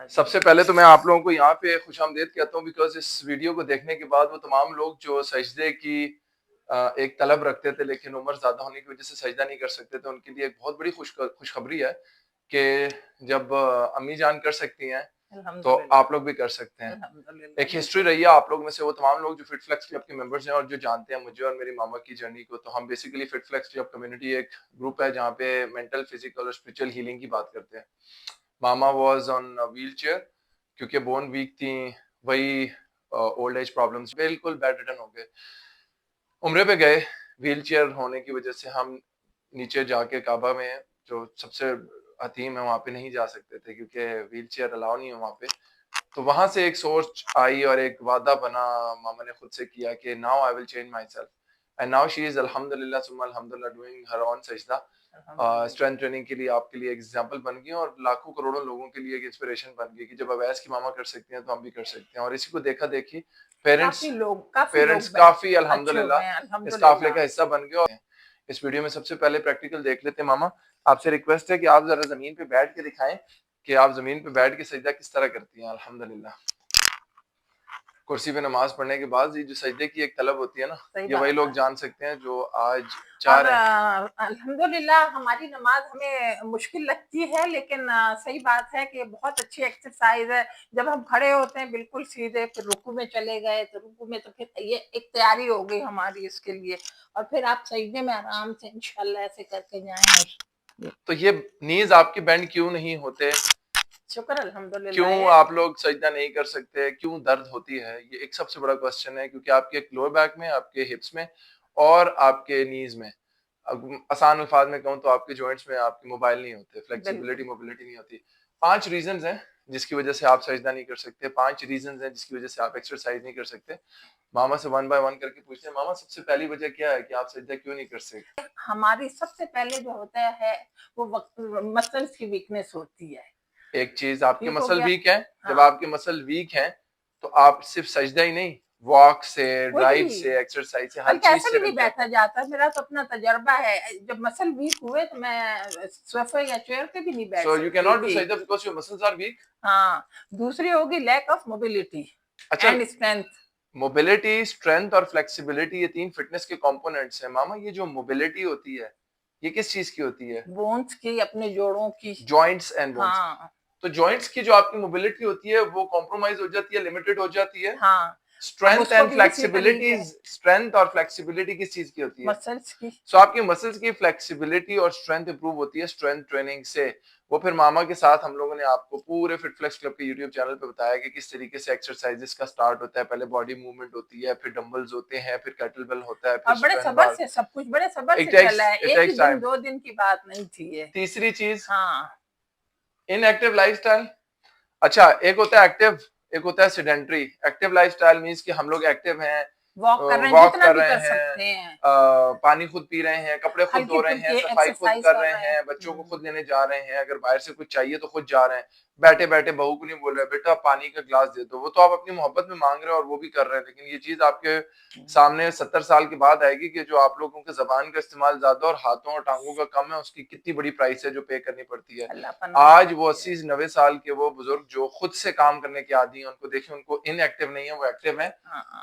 जी। सबसे पहले तो मैं आप लोगों को यहाँ पे खुशामदीद कहता हूँ बिकॉज़ इस वीडियो को देखने के बाद वो तमाम लोग जो सजदे की एक तलब रखते थे लेकिन उम्र ज़्यादा होने की वज़ह से सजदा नहीं कर सकते थे, उनके लिए एक बहुत बड़ी खुशखबरी है कि जब अम्मी जान कर सकती हैं, तो अल्हम्दुलिल्लाह, आप लोग भी कर सकते हैं। अल्हम्दुलिल्लाह, एक हिस्ट्री बिल्कुल। रही है आप लोग में से वो तमाम लोग जो फिट फ्लेक्स क्लब के मेंबर्स हैं और जो जानते हैं मुझे और मेरी मामा की जर्नी को, तो हम basically fit flex club community एक ग्रुप है जहाँ पे मेंटल, फिजिकल और स्पिरिचुअल हीलिंग की बात करते हैं। मामा वाज ऑन व्हीलचेयर क्योंकि बोन वीक थी, वही ओल्ड एज प्रॉब्लम्स बिल्कुल बेड रिटर्न हो गए। उम्रे पे गए, व्हीलचेयर होने की वजह से हम नीचे जाके काबा में जो सबसे हतीम है वहाँ पे नहीं जा सकते थे क्योंकि व्हीलचेयर अलाउ नहीं है वहाँ पे। तो वहां से एक सोच आई और एक वादा बना, मामा ने खुद से किया कि now I will change my self and now she is अल्हम्दुलिल्लाह सुम्मा अल्हम्दुलिल्लाह डूइंग हर ऑन सजदा। स्ट्रेंथ ट्रेनिंग के लिए आपके लिए एग्जाम्पल बन गई और लाखों करोड़ों लोगों के लिए एक इंस्पिरेशन बन गई कि जब अवैस की मामा कर सकते हैं तो हम भी कर सकते हैं। और इसी को देखा देखी पेरेंट्स काफ़ी पेरेंट्स लोग काफी अच्छे हो गए हैं, अल्हम्दुलिल्लाह इस काफिले अल्हम्दुलिल्लाह। का हिस्सा बन गए। और इस वीडियो में सबसे पहले प्रैक्टिकल देख लेते हैं। मामा, आपसे रिक्वेस्ट है कि आप जरा जमीन पे बैठ के दिखाएं कि आप जमीन पे बैठ के सजदा किस तरह करती हैं। अल्हम्दुलिल्लाह, कुर्सी पे नमाज पढ़ने के बाद ये जो सजदे की एक तलब होती है ना, सही ये वही बात है। लोग जान सकते हैं जो आज चाह और रहे हैं। अल्हम्दुलिल्लाह हमारी नमाज हमें मुश्किल लगती है, लेकिन सही बात है कि बहुत अच्छी एक्सरसाइज है। जब हम खड़े होते हैं बिल्कुल सीधे, फिर रुकू में चले गए तो रुकू में, तो फिर ये एक तैयारी हो गई हमारी इसके लिए। और फिर आप सजदे में आराम से इंशाल्लाह ऐसे करके जाएं। तो ये नीज आपकी बेंड क्यों नहीं होते, शुक्र अल्हम्दुलिल्लाह क्यों है। आप लोग सजदा नहीं कर सकते, क्यों दर्द होती है, ये एक सबसे बड़ा क्वेश्चन है क्योंकि आपके एक लोअर बैक में, आपके हिप्स में और आपके नीज में, आसान अल्फाज में कहूँ तो आपके जॉइंट्स में आपकी मोबाइल नहीं होते, फ्लेक्सिबिलिटी बिल्कुल। मोबिलिटी नहीं होती। 5 रीजंस हैं जिसकी वजह से आप सजदा नहीं कर सकते, 5 रीजंस हैं जिसकी वजह से आप एक्सरसाइज नहीं कर सकते। मामा से वन बाय वन करके पूछते हैं। मामा, सबसे पहली वजह क्या है कि आप सजदा क्यों नहीं कर सकते? हमारी सबसे पहले जो होता है वो मसल्स की वीकनेस होती है। एक चीज, आपके ठीक हो मसल गया। वीक हैं। जब हाँ, आपके मसल वीक हैं तो आप सिर्फ सजदा ही नहीं, वॉक से, ड्राइव वही, से, एक्सरसाइज से, हर बल्कि चीज ऐसे से भी नहीं रह जाता बैठा है। जाता। मेरा तो अपना तजर्बा है, जब मसल वीक हुए तो मैं सोफे या चेयर पे भी नहीं बैठ सो यू कैन सकती नॉट डू थी। सजदा because your muscles are weak. हाँ, दूसरी होगी लैक ऑफ मोबिलिटी अच्छा, एंड स्ट्रेंथ। मोबिलिटी, स्ट्रेंथ और फ्लेक्सिबिलिटी ये 3 फिटनेस के कंपोनेंट्स हैं। मामा, ये जो मोबिलिटी होती है, ये किस चीज की होती है? बोन्स की, अपने जोड़ों की। Joints and bones. हाँ, तो जॉइंट्स की जो आपकी मोबिलिटी होती है वो कॉम्प्रोमाइज हो जाती है, लिमिटेड हो जाती है। हाँ। हम स्ट्रेंथ उसको एंड भी इसी फ्लेक्सिबिलिटी, तरीके स्ट्रेंथ और फ्लेक्सिबिलिटी किस चीज की होती है? मसल्स की। सो आपकी मसल्स की फ्लेक्सिबिलिटी और स्ट्रेंथ इंप्रूव होती है स्ट्रेंथ ट्रेनिंग से। वो फिर मामा के साथ हम लोगों ने आपको पूरे फिट फ्लेक्स क्लब के यूट्यूब चैनल पे बताया कि किस तरीके से एक्सरसाइजेस का स्टार्ट होता है। पहले बॉडी मूवमेंट होती है, फिर डंबल्स होते हैं, फिर केटलबेल होता है, फिर और बड़े स्ट्रेंथ सबर बार। से सब कुछ, बड़े सबर इट से टेक्स चला है, इट एक ही टेक्स दिन टाइम। 2 दिन की बात नहीं थी ये। तीसरी चीज, हाँ, इनएक्टिव लाइफस्टाइल। अच्छा, एक होता है एक्टिव, एक होता है सेडेंटरी। एक्टिव लाइफस्टाइल मींस कि हम लोग एक्टिव हैं, वॉक कर रहे हैं, वॉक जितना कर भी रहे कर हैं, सकते हैं, पानी खुद पी रहे हैं, कपड़े खुद धो हल्की रहे हैं, फुल्की सफाई खुद एक्सरसाइज कर कर रहे रहे हैं। हैं, बच्चों को खुद लेने जा रहे हैं, अगर बाहर से कुछ चाहिए तो खुद जा रहे हैं, बैठे बैठे बहू को नहीं बोल रहे बेटा पानी का गिलास दे दो, वो तो आप अपनी मोहब्बत में मांग रहे हो और वो भी कर रहे हैं। लेकिन ये चीज आपके सामने 70 साल के बाद आएगी कि जो आप लोगों के जबान का इस्तेमाल ज्यादा और हाथों और टांगों का कम है, उसकी कितनी बड़ी प्राइस है जो पे करनी पड़ती है। अल्लाह पनाह आज वो बख्शे। 80-90 साल के वो बुजुर्ग जो खुद से काम करने के आदी हैं, उनको देखिए, उनको इनएक्टिव नहीं है, वो एक्टिव है।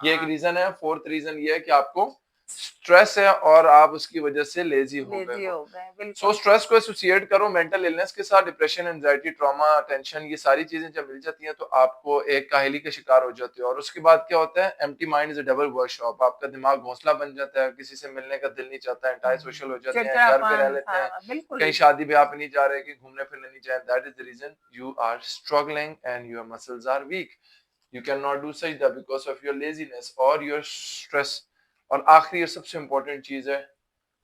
ये एक हाँ, रीजन है। फोर्थ रीजन ये है कि आपको स्ट्रेस है और आप उसकी वजह से लेजी हो गए लेजी हो। हो गए, सो बिल्कुल। स्ट्रेस को एसोसिएट करो मेंटल इलनेस के साथ, डिप्रेशन, एंजाइटी, ट्रॉमा, टेंशन, ये सारी चीजें जब मिल जाती हैं तो आपको एक काहिली का शिकार हो जाते हो। और उसके बाद क्या होता है, empty mind is a double workshop. आपका दिमाग घोंसला बन जाता है, किसी से मिलने का दिल नहीं चाहता, एंटाई सोशल हो जाते हैं, घर पे रह चिड़चिड़ापन लेते हैं, सारा, बिल्कुल। कहीं शादी ब्याह पे नहीं जा रहे, कि घूमने फिरने नहीं जाए। That is the reason you are struggling and your muscles are weak. You can not do सजदा बिकॉज ऑफ योर लेजीनेस और योर स्ट्रेस। और आखिरी और सबसे इंपॉर्टेंट चीज है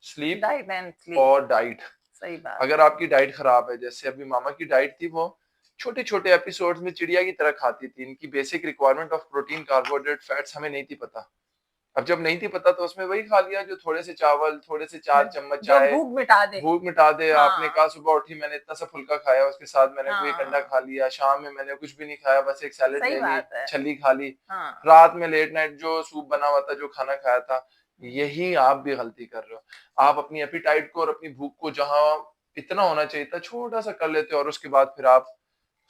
स्लीप डाइट एंड स्लीप। और डाइट। सही बात अगर है। आपकी डाइट खराब है, जैसे अभी मामा की डाइट थी, वो छोटे छोटे एपिसोड्स में चिड़िया की तरह खाती थी, इनकी basic requirement of protein, carbohydrate, fats हमें नहीं थी पता। अब जब नहीं थी पता तो उसमें वही खा लिया जो थोड़े से चावल, थोड़े से 4 चम्मच जो चाय, भूख मिटा दे। भूख मिटा दे। आपने हाँ, कहा सुबह उठी मैंने इतना सा फुल्का खाया, उसके साथ मैंने कोई एक अंडा हाँ, खा लिया, शाम में मैंने कुछ भी नहीं खाया, बस एक सैलेड सही ले ली, बात है। छली खा ली, हाँ, रात में लेट नाइट जो सूप बना हुआ था, जो खाना खाया था। यही आप भी गलती कर रहे हो। आप अपनी एपिटाइट को और अपनी भूख को जहां इतना होना चाहिए था छोटा सा कर लेते हो और उसके बाद फिर आप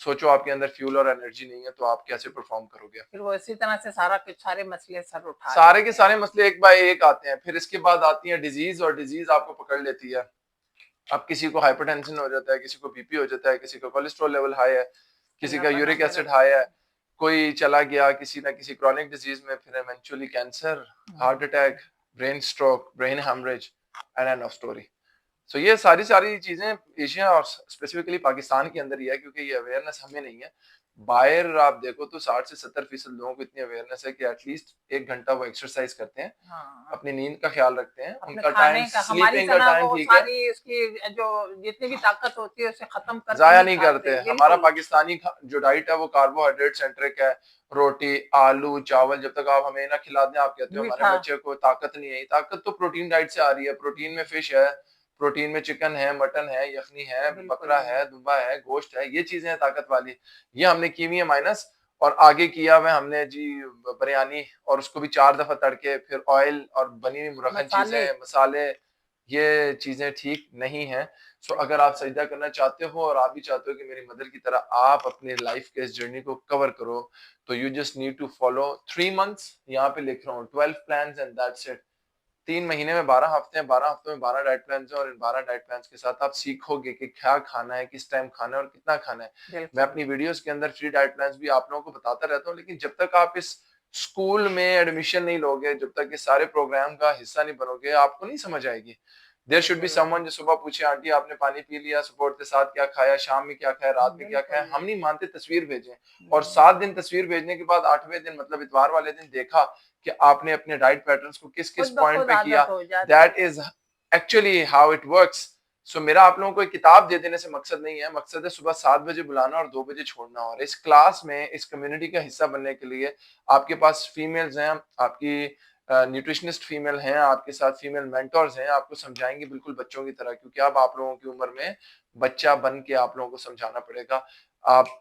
सोचो आपके अंदर फ्यूल और एनर्जी नहीं है तो आप कैसे परफॉर्म करोगे? फिर वो इसी तरह से सारे मसले सर उठा सारे लेते के हैं। सारे मसले एक बाय एक आते हैं, फिर इसके बाद आती है डिजीज और डिजीज आपको पकड़ लेती है। अब किसी को हाइपरटेंशन हो जाता है, किसी को बीपी हो जाता है, किसी का कोलेस्ट्रॉल लेवल हाई है, किसी अल्लाह का पनाह यूरिक में एसिड हाई रखे। है, कोई चला गया किसी ना किसी क्रॉनिक डिजीज में, फिर eventually cancer, heart attack, brain stroke, brain haemorrhage and end of story. So ये सारी सारी चीजें एशिया और स्पेसिफिकली पाकिस्तान के अंदर ही है, क्योंकि ये अवेयरनेस हमें नहीं है। बाहर आप देखो तो 60 से 70% लोगों को इतनी अवेयरनेस है कि एटलीस्ट 1 घंटा वो एक्सरसाइज करते हैं, हाँ, अपनी नींद का ख्याल रखते हैं, अपने उनका टाइम खाने का हमारी स्लीपिंग का तरह टाइम वो ठीक है, सारी उसकी जो जितनी भी ताकत होती है उसे खत्म करके जाया ही नहीं खाते करते। हैं, हमारा बिल्कुल। पाकिस्तानी जो डाइट है वो कार्बोहाइड्रेट सेंट्रिक है, रोटी, आलू, चावल। जब तक आप हमें ना खिला दें, आप कहते हो हमारे मीठा। बच्चे को ताकत नहीं है, ताकत तो प्रोटीन डाइट से आ रही है। प्रोटीन में फिश है, प्रोटीन में चिकन है, मटन है, यखनी है, बिल्कुल। बकरा है, दुम्बा है, गोश्त है, ये चीजें हैं ताकत वाली। ये हमने की हुई है माइनस, और आगे किया हुआ हमने जी बिरयानी, और उसको भी 4 दफा तड़के, फिर ऑयल और बनी हुई मुरखन मसाले। चीजें, मसाले, ये चीजें ठीक नहीं है। सो अगर आप सजदा करना चाहते हो और आप भी चाहते हो कि मेरी मदर की तरह आप अपने लाइफ के इस जर्नी को कवर करो, तो you just need to follow 3 months, यहाँ पे लिख रहा हूँ 12 प्लान्स एंड दैट्स इट। 3 महीने में 12 हफ्ते हैं, 12 हफ्तों में 12 डाइट प्लान हैं, और इन 12 डाइट प्लान के साथ आप सीखोगे कि क्या खाना है, किस टाइम खाना है और कितना खाना है। मैं बिल्कुल। अपनी वीडियोस के अंदर फ्री डाइट प्लान भी आप लोगों को बताता रहता हूँ, लेकिन जब तक आप इस स्कूल में एडमिशन नहीं लोगे, जब तक इस सारे प्रोग्राम का हिस्सा नहीं बनोगे, आपको नहीं समझ आएगी। देयर शुड बी बिल्कुल। समवन जो सुबह पूछे, आंटी आपने पानी पी लिया, सुबह उठते साथ क्या खाया, शाम में क्या खाया, रात में क्या खाया। बिल्कुल। हम नहीं मानते, तस्वीर भेजें। और हम्म, 7 दिन तस्वीर भेजने के बाद 8वें दिन मतलब इतवार वाले दिन देखा कि आपने अपने डाइट पैटर्न्स को किस किस खुद ब पॉइंट खुद पे किया, आदत हो जाती दैट है। Is actually how it works. So मेरा आप लोगों को एक किताब दे देने से मकसद नहीं है, मकसद है सुबह 7 बजे बुलाना और 2 बजे छोड़ना। और इस क्लास में, इस कम्युनिटी का हिस्सा बनने के लिए आपके पास फीमेल्स हैं, आपकी न्यूट्रिशनिस्ट फीमेल हैं, आपके साथ फीमेल मेंटर्स हैं, आपको समझाएंगे बिल्कुल बच्चों की तरह, क्योंकि अब आप लोगों की उम्र में बच्चा बन के आप लोगों को समझाना पड़ेगा। आप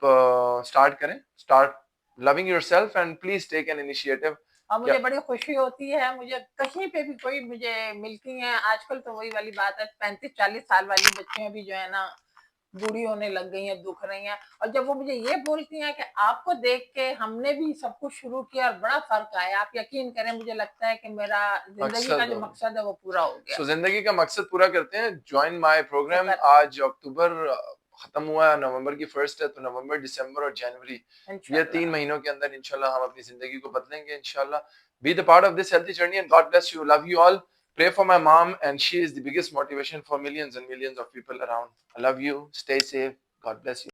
स्टार्ट करें, start loving yourself and please take an initiative. और क्या मुझे बड़ी खुशी होती है, मुझे कहीं पे भी कोई मुझे मिलती हैं आजकल, तो वही वाली बात है, 35-40 साल वाली बच्चियां भी जो है ना बूढ़ी होने लग गई हैं, दुख रही हैं। और जब वो मुझे ये बोलती हैं कि आपको देख के हमने भी सब कुछ शुरू किया और बड़ा फर्क आया, आप यकीन करें मुझे लगता है कि मेरा जिंदगी का मकसद जो हो, मकसद है वो पूरा हो गया। सो जिंदगी का मकसद पूरा करते हैं। Join my programme. शुक्र। आज अक्टूबर खत्म हुआ है, नवंबर की फर्स्ट है, तो नवंबर, दिसंबर और जनवरी, ये 3 महीनों के अंदर इंशाल्लाह हम अपनी जिंदगी को बदलेंगे इंशाल्लाह। Be the part of this healthy journey and God bless you, love you all. Pray for my mom, and she is the biggest motivation for millions and millions of people around. I love you. Stay safe. God bless you.